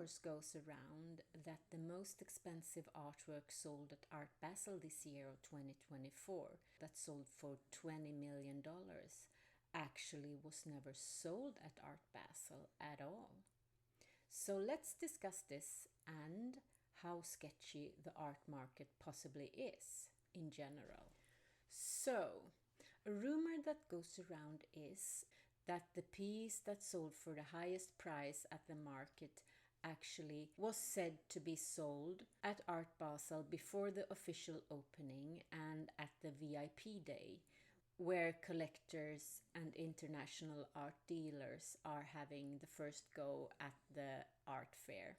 rumors goes around that the most expensive artwork sold at Art Basel this year of 2024, that sold for $20 million, actually was never sold at Art Basel at all. So let's discuss this and how sketchy the art market possibly is in general. So, a rumor that goes around is that the piece that sold for the highest price at the market actually was said to be sold at Art Basel before the official opening and at the VIP day, where collectors and international art dealers are having the first go at the art fair.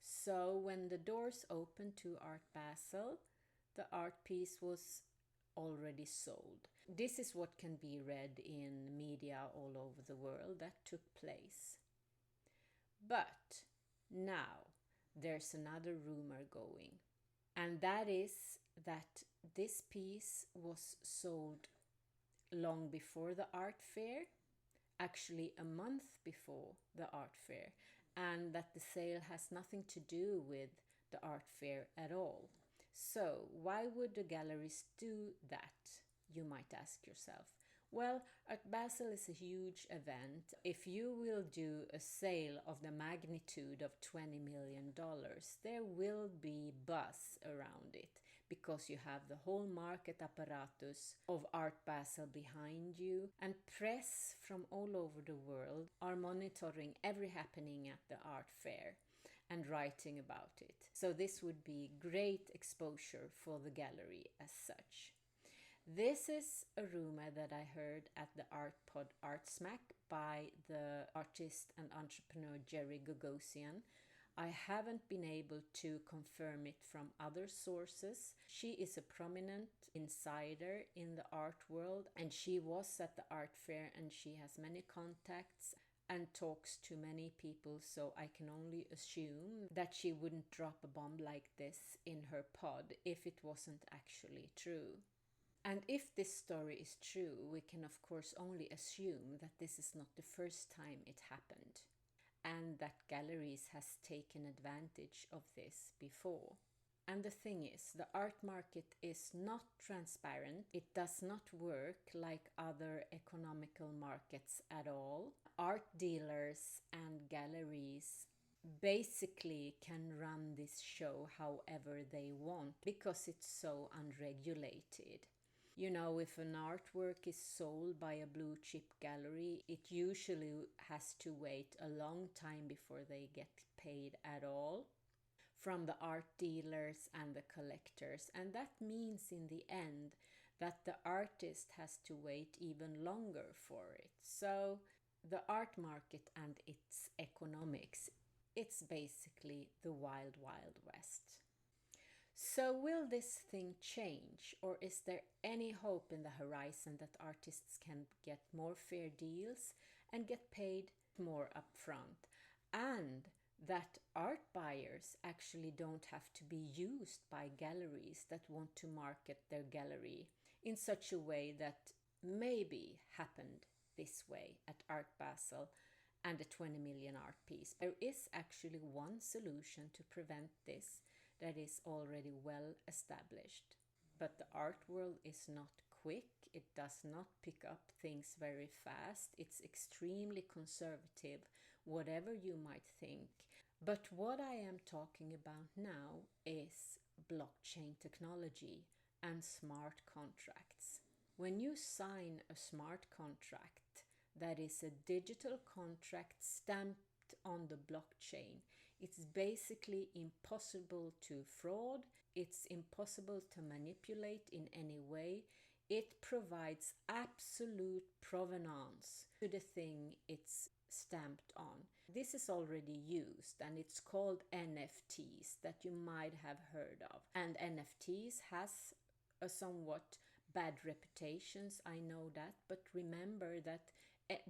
So when the doors opened to Art Basel, the art piece was already sold. This is what can be read in media all over the world that took place. But now there's another rumor going, and that is that this piece was sold long before the art fair, actually a month before the art fair, and that the sale has nothing to do with the art fair at all. So why would the galleries do that, you might ask yourself? Well, Art Basel is a huge event. If you will do a sale of the magnitude of $20 million, there will be buzz around it because you have the whole market apparatus of Art Basel behind you, and press from all over the world are monitoring every happening at the art fair and writing about it. So this would be great exposure for the gallery as such. This is a rumor that I heard at the Art Pod Art Smack by the artist and entrepreneur Jerry Gagosian. I haven't been able to confirm it from other sources. She is a prominent insider in the art world, and she was at the art fair, and she has many contacts and talks to many people, so I can only assume that she wouldn't drop a bomb like this in her pod if it wasn't actually true. And if this story is true, we can of course only assume that this is not the first time it happened, and that galleries has taken advantage of this before. And the thing is, the art market is not transparent. It does not work like other economical markets at all. Art dealers and galleries basically can run this show however they want because it's so unregulated. You know, if an artwork is sold by a blue chip gallery, it usually has to wait a long time before they get paid at all from the art dealers and the collectors. And that means in the end that the artist has to wait even longer for it. So the art market and its economics, it's basically the wild, wild west. So will this thing change, or is there any hope in the horizon that artists can get more fair deals and get paid more upfront, and that art buyers actually don't have to be used by galleries that want to market their gallery in such a way that maybe happened this way at Art Basel and a 20 million art piece? There is actually one solution to prevent this that is already well established. But the art world is not quick. It does not pick up things very fast. It's extremely conservative, whatever you might think. But what I am talking about now is blockchain technology and smart contracts. When you sign a smart contract, that is a digital contract stamped on the blockchain, it's basically impossible to fraud, it's impossible to manipulate in any way. It provides absolute provenance to the thing it's stamped on. This is already used, and it's called NFTs, that you might have heard of. And NFTs has a somewhat bad reputations, I know that, but remember that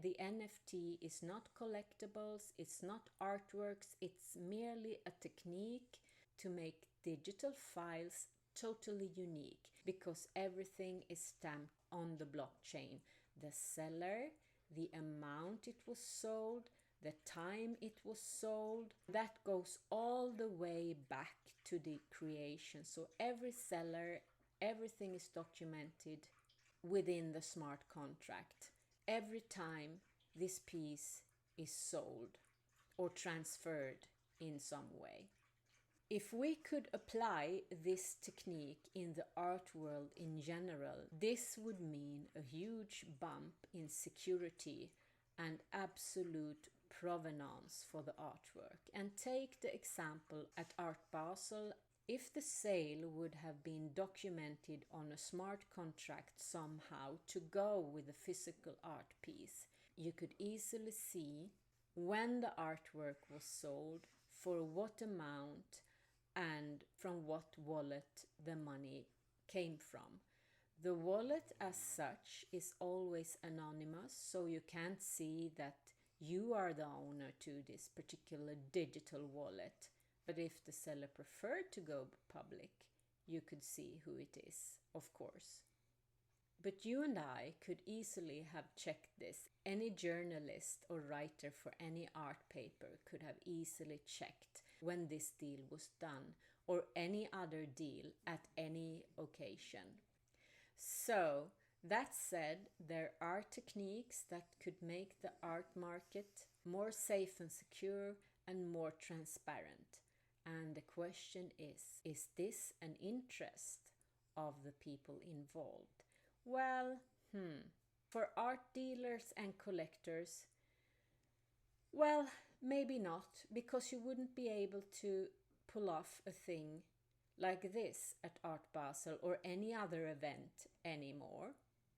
the NFT is not collectibles, it's not artworks, it's merely a technique to make digital files totally unique, because everything is stamped on the blockchain. The seller, the amount it was sold, the time it was sold. That goes all the way back to the creation. So every seller, everything is documented within the smart contract every time this piece is sold or transferred in some way. If we could apply this technique in the art world in general, this would mean a huge bump in security and absolute provenance for the artwork. And take the example at Art Basel. If the sale would have been documented on a smart contract somehow to go with a physical art piece, you could easily see when the artwork was sold, for what amount, and from what wallet the money came from. The wallet as such is always anonymous, so you can't see that you are the owner to this particular digital wallet. But if the seller preferred to go public, you could see who it is, of course. But you and I could easily have checked this. Any journalist or writer for any art paper could have easily checked when this deal was done, or any other deal at any occasion. So, that said, there are techniques that could make the art market more safe and secure and more transparent. And the question is this an interest of the people involved? Well, for art dealers and collectors, well, maybe not, because you wouldn't be able to pull off a thing like this at Art Basel or any other event anymore.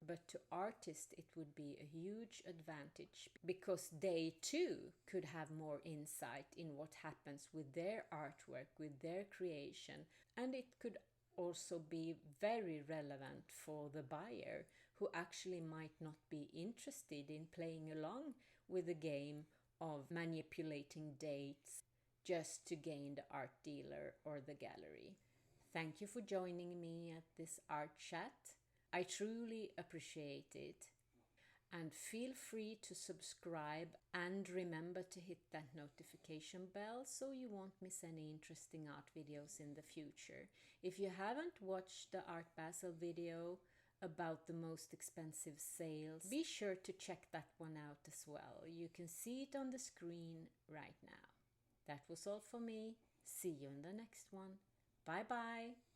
But to artists it would be a huge advantage, because they too could have more insight in what happens with their artwork, with their creation, and it could also be very relevant for the buyer, who actually might not be interested in playing along with the game of manipulating dates just to gain the art dealer or the gallery. Thank you for joining me at this art chat. I truly appreciate it. And feel free to subscribe and remember to hit that notification bell so you won't miss any interesting art videos in the future. If you haven't watched the Art Basel video about the most expensive sales, be sure to check that one out as well. You can see it on the screen right now. That was all for me. See you in the next one. Bye bye.